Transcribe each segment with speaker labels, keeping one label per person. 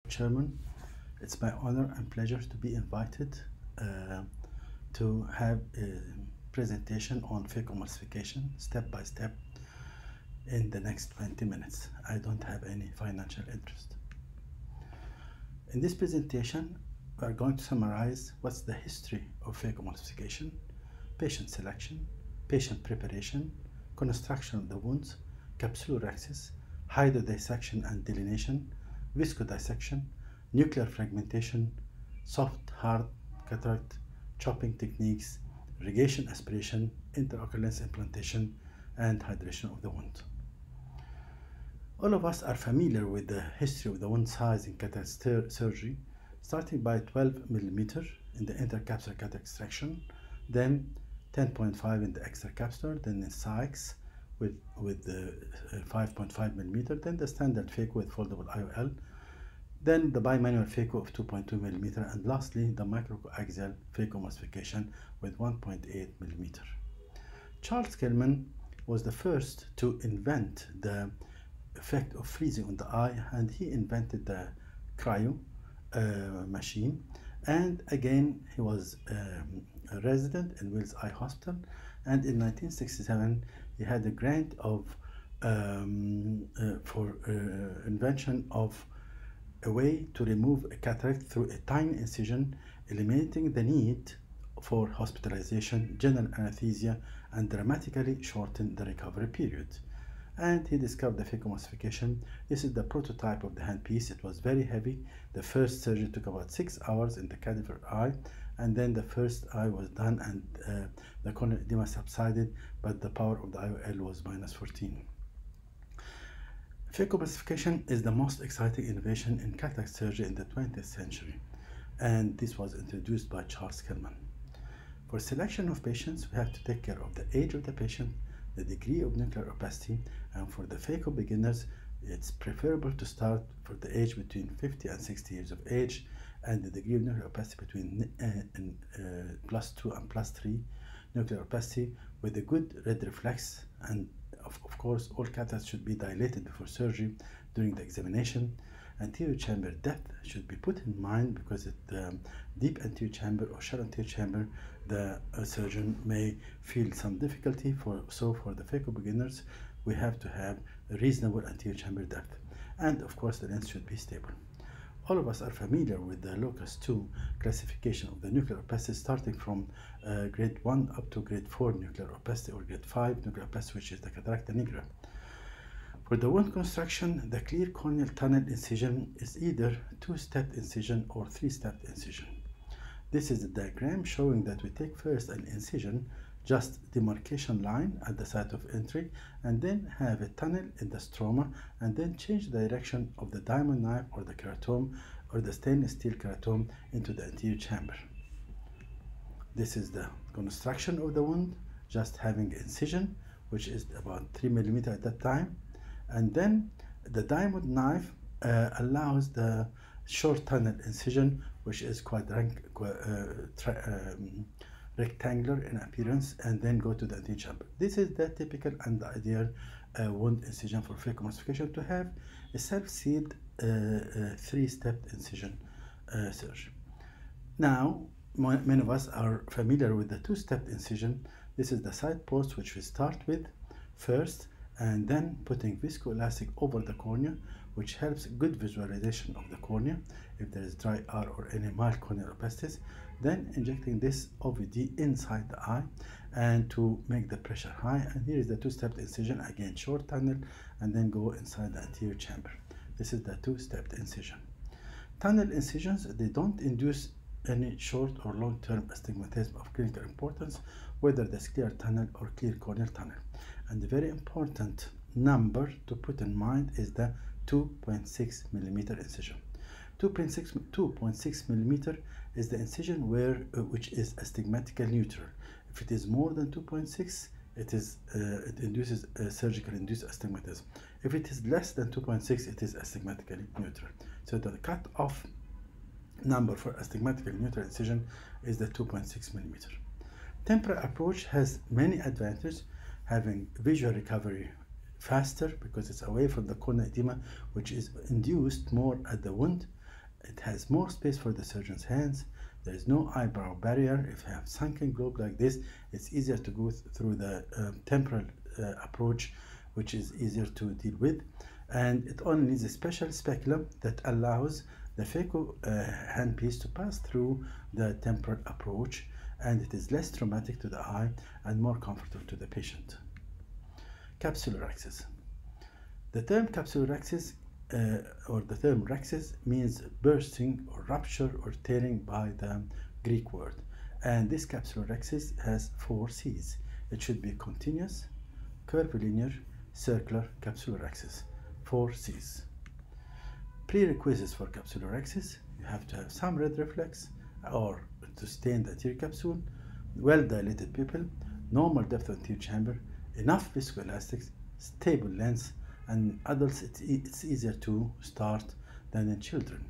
Speaker 1: Chairman, it's my honor and pleasure to be invited to have a presentation on phacoemulsification step by step in the next 20 minutes. I don't have any financial interest. In this presentation, we are going to summarize what's the history of phacoemulsification, patient selection, patient preparation, construction of the wounds, capsular axis, hydrodissection and delineation, viscodissection, nuclear fragmentation, soft, hard cataract, chopping techniques, irrigation aspiration, intraocular lens implantation, and hydration of the wound. All of us are familiar with the history of the wound size in cataract surgery, starting by 12 millimeter in the intercapsular cataract extraction, then 10.5 in the extracapsular, then in Sykes with the 5.5 millimeter, then the standard phaco with foldable IOL, then the bimanual phaco of 2.2 millimeter, and lastly the microcoaxial phacoemulsification with 1.8 millimeter. Charles Kellman was the first to invent the effect of freezing on the eye, and he invented the cryo machine. And again, he was a resident in Wills Eye Hospital, and in 1967 he had a grant of for invention of a way to remove a cataract through a tiny incision, eliminating the need for hospitalization, general anesthesia, and dramatically shorten the recovery period. And he discovered the phacoemulsification. This is the prototype of the handpiece. It was very heavy. The first surgery took about 6 hours in the cadaver eye, and then the first eye was done, and the corneal edema subsided, but the power of the IOL was -14. Phacoemulsification is the most exciting innovation in cataract surgery in the 20th century, and this was introduced by Charles Kellman. For selection of patients, we have to take care of the age of the patient, the degree of nuclear opacity, and for the phaco beginners, it's preferable to start for the age between 50 and 60 years of age, and the degree of nuclear opacity between +2 and +3 nuclear opacity with a good red reflex. And of course, all cataracts should be dilated before surgery during the examination. Anterior chamber depth should be put in mind because deep anterior chamber or shallow anterior chamber, the surgeon may feel some difficulty. So for the phaco beginners, we have to have a reasonable anterior chamber depth. And of course, the lens should be stable. All of us are familiar with the Locus 2 classification of the nuclear opacity, starting from grade 1 up to grade 4 nuclear opacity, or grade 5 nuclear opacity, which is the cataracta nigra. For the wound construction, the clear corneal tunnel incision is either 2-stepped incision or 3-stepped incision. This is a diagram showing that we take first an incision, just demarcation line at the site of entry, and then have a tunnel in the stroma, and then change the direction of the diamond knife or the keratome or the stainless steel keratome into the anterior chamber. This is the construction of the wound, just having incision, which is about 3 millimeter at that time, and then the diamond knife allows the short tunnel incision, which is rectangular in appearance, and then go to the anterior chamber. This is the typical and the ideal wound incision for phacoemulsification, to have a self-sealed 3-stepped incision surgery. Now, many of us are familiar with the 2-stepped incision. This is the side post, which we start with first, and then putting viscoelastic over the cornea, which helps good visualization of the cornea if there is dry eye or any mild corneal opacities. Then injecting this OVD inside the eye and to make the pressure high. And here is the 2-stepped incision, again short tunnel, and then go inside the anterior chamber. This is the 2-stepped incision. Tunnel incisions, they don't induce any short or long-term astigmatism of clinical importance, whether there's clear tunnel or clear corneal tunnel. And the very important number to put in mind is the 2.6 millimeter incision. 2.6 millimeter is the incision which is astigmatically neutral. If it is more than 2.6, it induces surgical induced astigmatism. If it is less than 2.6, it is astigmatically neutral. So the cut-off number for astigmatically neutral incision is the 2.6 millimeter. Temporal approach has many advantages, having visual recovery faster because it's away from the corneal edema, which is induced more at the wound, It has more space for the surgeon's hands. There is no eyebrow barrier. If you have sunken globe like this, it's easier to go through the temporal approach, which is easier to deal with. And it only needs a special speculum that allows the Phaco handpiece to pass through the temporal approach, and it is less traumatic to the eye and more comfortable to the patient. Capsular axis. The term capsular axis or the term rhexis means bursting or rupture or tearing by the Greek word. And this capsular axis has 4 C's. It should be continuous, curvilinear, circular capsular axis. 4 C's. Prerequisites for capsular axis: you have to have some red reflex or to stain the anterior capsule, well-dilated pupil, normal depth of anterior chamber, enough viscoelastics, stable lens, and in adults it's easier to start than in children.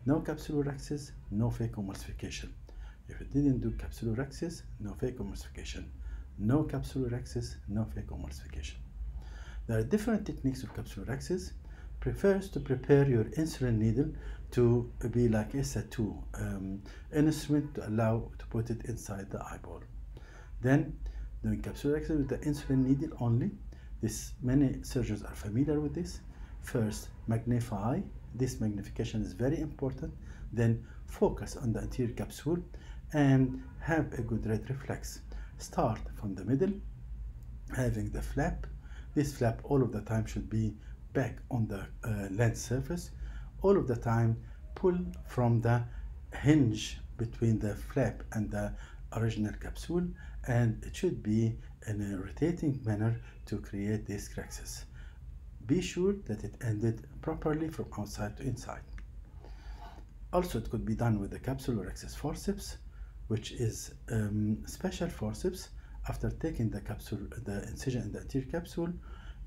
Speaker 1: No capsular axis, no phaco emulsification. If you didn't do capsular axis, no phaco emulsification. No capsular axis, no phaco emulsification. There are different techniques of capsular axis. Prefers to prepare your insulin needle to be like a SATU instrument to allow to put it inside the eyeball. Then doing capsular axis with the insulin needle only. Many surgeons are familiar with this. First, magnify. This magnification is very important. Then focus on the anterior capsule and have a good red reflex. Start from the middle, having the flap. This flap all of the time should be back on the lens surface. All of the time pull from the hinge between the flap and the original capsule, and it should be in a rotating manner to create this rhexis. Be sure that it ended properly from outside to inside. Also, it could be done with the capsular axis forceps, which is special forceps. After taking the incision in the anterior capsule,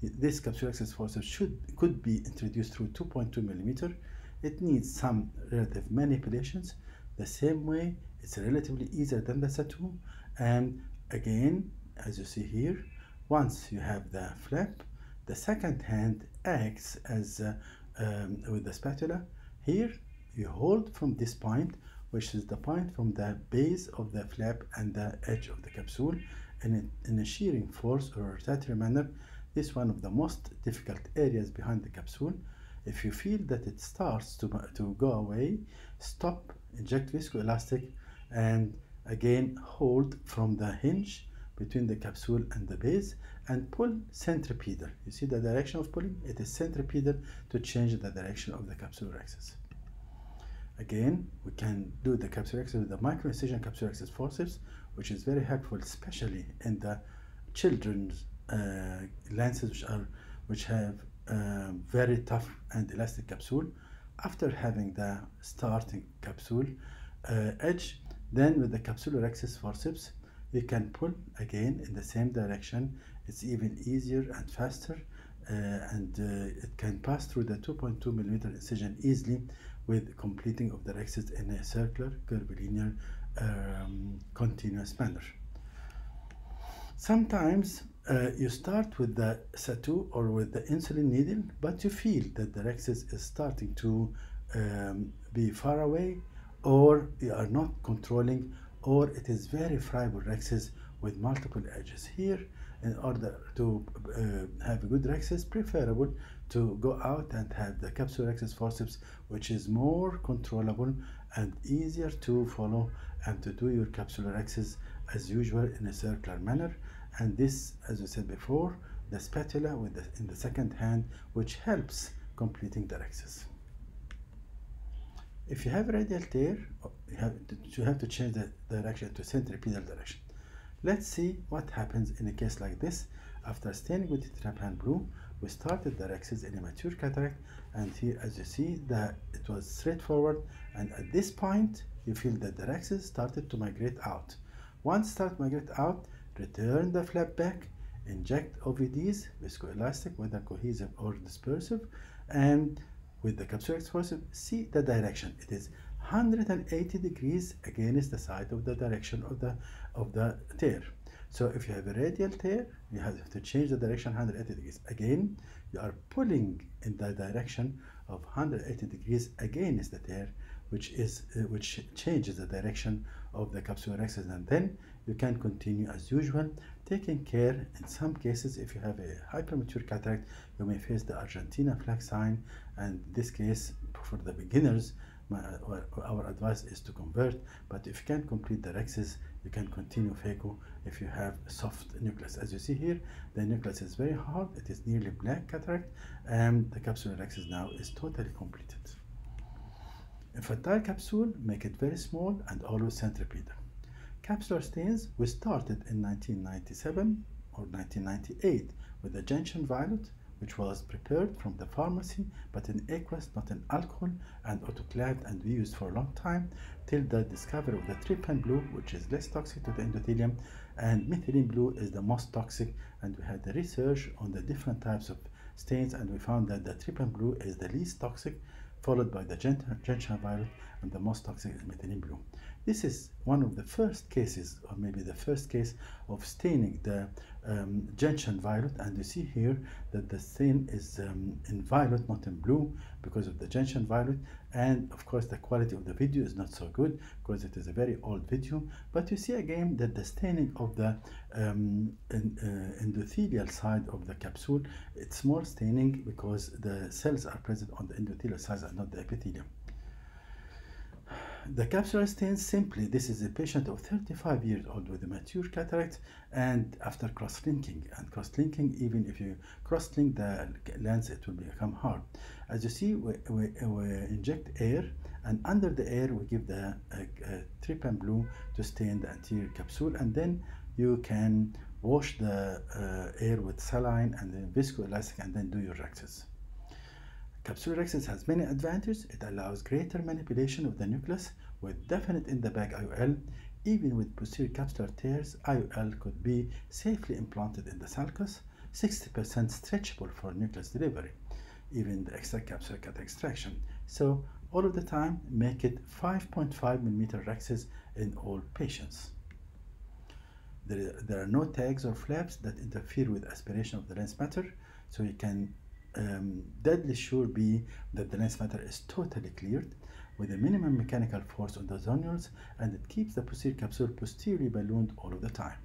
Speaker 1: this capsular axis forceps could be introduced through 2.2 millimeter. It needs some relative manipulations. The same way, it's relatively easier than the SATU. And again, as you see here, once you have the flap, the second hand acts as with the spatula. Here, you hold from this point, which is the point from the base of the flap and the edge of the capsule, in a shearing force or rotatory manner. This is one of the most difficult areas behind the capsule. If you feel that it starts to go away, stop, inject viscoelastic, and again hold from the hinge between the capsule and the base and pull centripetal. You see the direction of pulling? It is centripetal to change the direction of the capsular axis. Again, we can do the capsular axis with the micro-incision capsular axis forceps, which is very helpful, especially in the children's lenses which have very tough and elastic capsule. After having the starting capsule edge, then with the capsular axis forceps, you can pull again in the same direction. It's even easier and faster, and it can pass through the 2.2 millimeter incision easily with completing of the rhexis in a circular, curvilinear, continuous manner. Sometimes you start with the SATU or with the insulin needle, but you feel that the rhexis is starting to be far away, or you are not controlling, or it is very friable rhexis with multiple edges. Here, in order to have a good rhexis, preferable to go out and have the capsular axis forceps, which is more controllable and easier to follow, and to do your capsular axis as usual in a circular manner. And this, as we said before, the spatula in the second hand, which helps completing the rhexis. If you have a radial tear, you have to change the direction to centripetal direction. Let's see what happens in a case like this. After staining with tetrapan blue, we started the rhexis in a mature cataract, and here, as you see, it was straightforward, and at this point you feel that the rhexis started to migrate out. Once start migrate out, return the flap back, inject OVDs, viscoelastic, whether cohesive or dispersive, and with the capsular axis forceps, see the direction. It is 180 degrees against the side of the direction of the tear. So if you have a radial tear, you have to change the direction 180 degrees. Again, you are pulling in the direction of 180 degrees against the tear, which changes the direction of the capsular axis, and then you can continue as usual, taking care. In some cases, if you have a hypermature cataract, you may face the Argentina flag sign, and in this case, for the beginners, our advice is to convert, but if you can complete the Axis, you can continue Phaco if you have soft nucleus. As you see here, the nucleus is very hard, it is nearly black cataract, and the capsular Axis now is totally completed. Infantile capsule, make it very small and always centripetal. Capsular stains, we started in 1997 or 1998 with the gentian violet, which was prepared from the pharmacy, but in aqueous, not in alcohol, and autoclaved, and we used for a long time till the discovery of the trypan blue, which is less toxic to the endothelium, and methylene blue is the most toxic. And we had the research on the different types of stains, and we found that the trypan blue is the least toxic, followed by the gentian violet, and the most toxic is methylene blue. This is one of the first cases, or maybe the first case, of staining the gentian violet, and you see here that the stain is in violet, not in blue, because of the gentian violet. And of course the quality of the video is not so good because it is a very old video, but you see again that the staining of the endothelial side of the capsule, it's more staining because the cells are present on the endothelial side and not the epithelium. The capsular stains, simply, this is a patient of 35 years old with a mature cataract, and after cross-linking, and cross-linking, even if you cross-link the lens, it will become hard. As you see, we inject air, and under the air we give the trypan blue to stain the anterior capsule, and then you can wash the air with saline and then viscoelastic, and then do your Axis. Capsular Axis has many advantages. It allows greater manipulation of the nucleus with definite in-the-bag IOL. Even with posterior capsular tears, IOL could be safely implanted in the sulcus, 60% stretchable for nucleus delivery, even the extracapsular cataract extraction. So all of the time, make it 5.5mm Axis in all patients. There are no tags or flaps that interfere with aspiration of the lens matter, so you can deadly sure be that the lens matter is totally cleared with a minimum mechanical force on the zonules, and it keeps the posterior capsule posteriorly ballooned all of the time.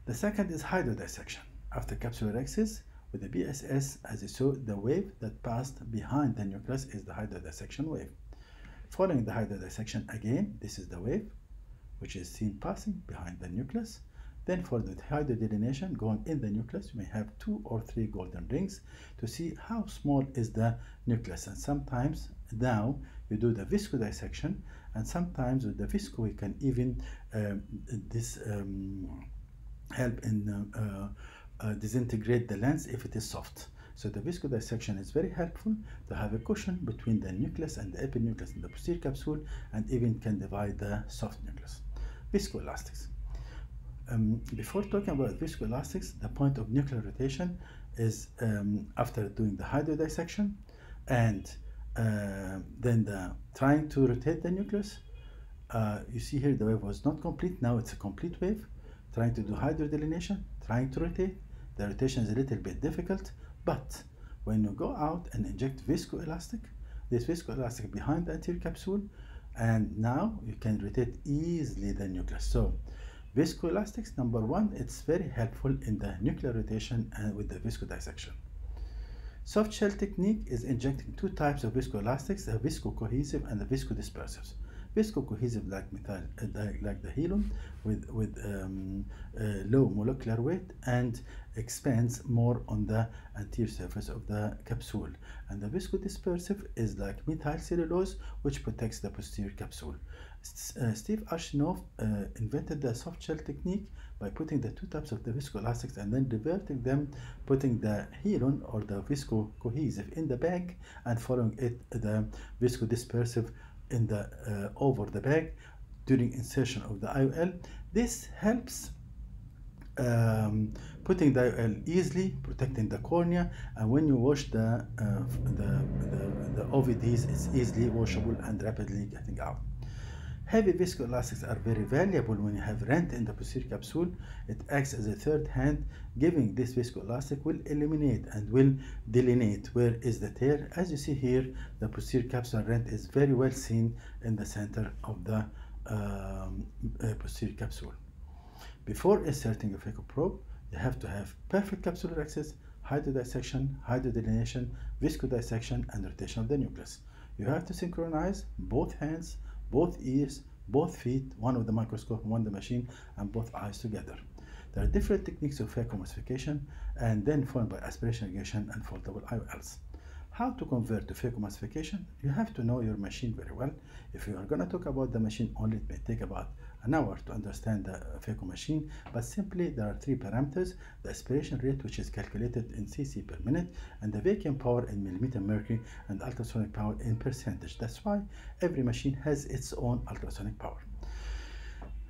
Speaker 1: The second is hydrodissection. After capsular Axis, with the BSS, as you saw, the wave that passed behind the nucleus is the hydrodissection wave. Following the hydrodissection again, this is the wave which is seen passing behind the nucleus. Then for the hydrodelineation going in the nucleus, you may have 2 or 3 golden rings to see how small is the nucleus. And sometimes now you do the viscodissection, and sometimes with the visco you can even help in disintegrate the lens if it is soft. So the viscodissection is very helpful to have a cushion between the nucleus and the epinucleus in the posterior capsule, and even can divide the soft nucleus. Viscoelastics. Before talking about viscoelastics, the point of nuclear rotation is after doing the hydrodissection and then trying to rotate the nucleus. You see here the wave was not complete, now it's a complete wave. Trying to do hydrodelineation, trying to rotate. The rotation is a little bit difficult, but when you go out and inject viscoelastic, this viscoelastic behind the anterior capsule, and now you can rotate easily the nucleus. So viscoelastics, number one, it's very helpful in the nuclear rotation and with the viscodissection. Soft shell technique is injecting 2 types of viscoelastics, the viscocohesive and the viscodispersives. Viscocohesive like the Helon with low molecular weight and expands more on the anterior surface of the capsule. And the viscodispersive is like methyl cellulose, which protects the posterior capsule. Steve Ashnov invented the soft shell technique by putting the 2 types of the viscoelastics and then reverting them, putting the Helon or the viscocohesive in the bag and following it the viscodispersive in the over the bag during insertion of the IOL. This helps putting the IOL easily, protecting the cornea, and when you wash the OVDs, it's easily washable and rapidly getting out. Heavy viscoelastics are very valuable when you have rent in the posterior capsule. It acts as a third hand, giving this viscoelastic will eliminate and will delineate where is the tear. As you see here, the posterior capsular rent is very well seen in the center of the posterior capsule. Before inserting a phaco probe, you have to have perfect capsular axis, hydrodissection, hydrodelineation, viscodissection, and rotation of the nucleus. You have to synchronize both hands, both ears, both feet, one with the microscope and one the machine, and both eyes together. There are different techniques of phacoemulsification, and then followed by aspiration, irrigation, and foldable IOLs. How to convert to phacoemulsification? You have to know your machine very well. If you are going to talk about the machine only, it may take about an hour to understand the phaco machine, but simply there are three parameters: the aspiration rate, which is calculated in cc per minute, and the vacuum power in millimeter mercury, and ultrasonic power in percentage. That's why every machine has its own ultrasonic power.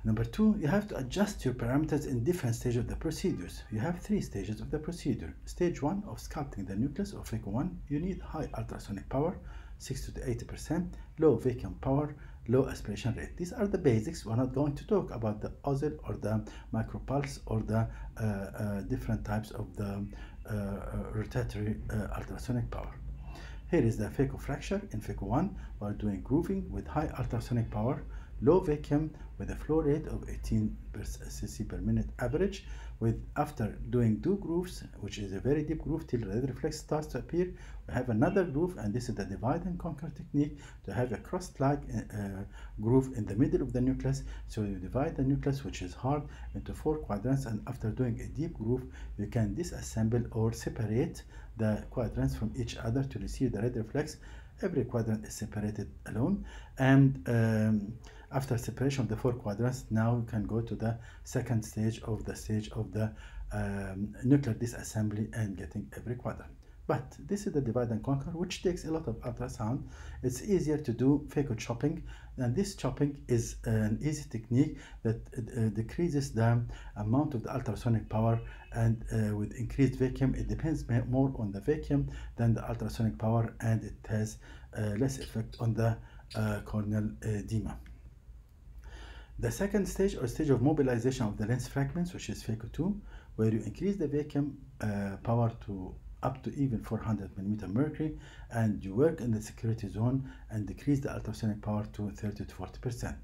Speaker 1: Number two, you have to adjust your parameters in different stages of the procedures. You have three stages of the procedure. Stage 1 of sculpting the nucleus, or Phaco 1, you need high ultrasonic power, 60 to 80%, low vacuum power, low aspiration rate. These are the basics. We're not going to talk about the ozil or the micropulse or the different types of the rotatory ultrasonic power. Here is the phaco fracture. In Phaco 1, we're doing grooving with high ultrasonic power, low vacuum with a flow rate of 18 cc per minute average. After doing two grooves, which is a very deep groove till the reflex starts to appear, we have another groove, and this is the divide and conquer technique, to have a cross-like groove in the middle of the nucleus. So you divide the nucleus, which is hard, into 4 quadrants, and after doing a deep groove, you can disassemble or separate the quadrants from each other to receive the red reflex. Every quadrant is separated alone, and after separation of the 4 quadrants, now you can go to the second stage of the nuclear disassembly and getting every quadrant. But this is the divide and conquer, which takes a lot of ultrasound. It's easier to do phaco chopping, and this chopping is an easy technique that decreases the amount of the ultrasonic power, and with increased vacuum, it depends more on the vacuum than the ultrasonic power, and it has less effect on the corneal edema. The second stage, or stage of mobilization of the lens fragments, which is Phaco 2, where you increase the vacuum power to up to even 400 millimeter mercury, and you work in the security zone and decrease the ultrasonic power to 30 to 40%.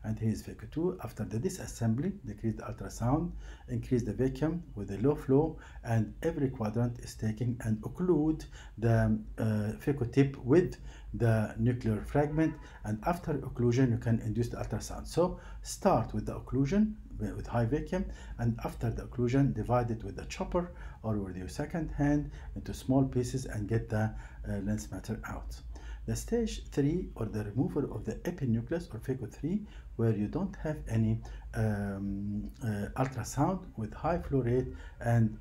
Speaker 1: And here is Phaco 2. After the disassembly, decrease the ultrasound, increase the vacuum with a low flow, and every quadrant is taken and occlude the Phaco tip with the nuclear fragment, and after occlusion you can induce the ultrasound. So start with the occlusion with high vacuum, and after the occlusion divide it with the chopper or with your second hand into small pieces and get the lens matter out. The stage 3, or the removal of the epinucleus, or Phaco 3, where you don't have any ultrasound, with high flow rate and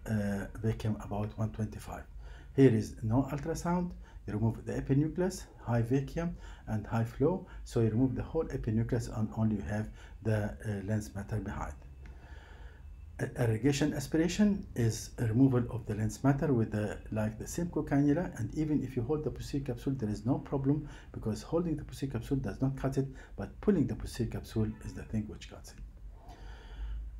Speaker 1: vacuum about 125. Here is no ultrasound. You remove the epinucleus, high vacuum and high flow, so you remove the whole epinucleus and only you have the lens matter behind. Irrigation aspiration is a removal of the lens matter with like the Simcoe cannula, and even if you hold the posterior capsule, there is no problem, because holding the posterior capsule does not cut it, but pulling the posterior capsule is the thing which cuts it.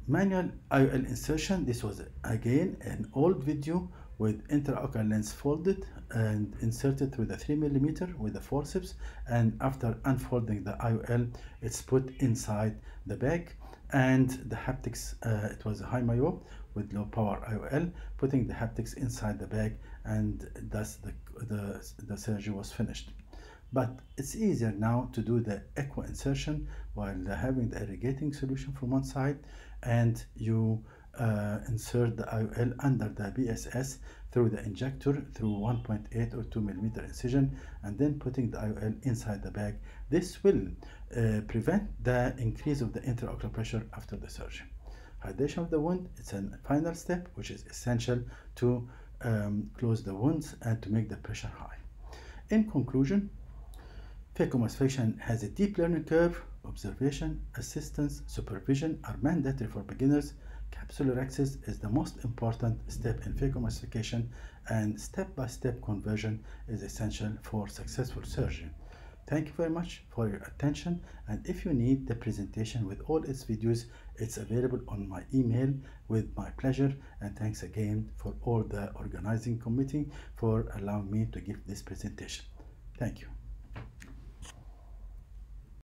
Speaker 1: Manual IOL insertion. This was again an old video with intraocular lens folded and inserted through the 3mm with the forceps, and after unfolding the IOL, it's put inside the bag, and the haptics, it was a high myope with low power IOL, putting the haptics inside the bag, and thus the surgery was finished. But it's easier now to do the echo insertion while having the irrigating solution from one side, and you insert the IOL under the BSS through the injector through 1.8 or 2mm incision, and then putting the IOL inside the bag. This will prevent the increase of the intraocular pressure after the surgery. Hydration of the wound, it's a final step which is essential to close the wounds and to make the pressure high. In conclusion, phacoemulsification has a deep learning curve. Observation, assistance, supervision are mandatory for beginners. Capsular axis is the most important step in phacoemulsification, and step-by-step conversion is essential for successful surgery. Thank you very much for your attention, and if you need the presentation with all its videos, it's available on my email with my pleasure. And thanks again for all the organizing committee for allowing me to give this presentation. Thank you.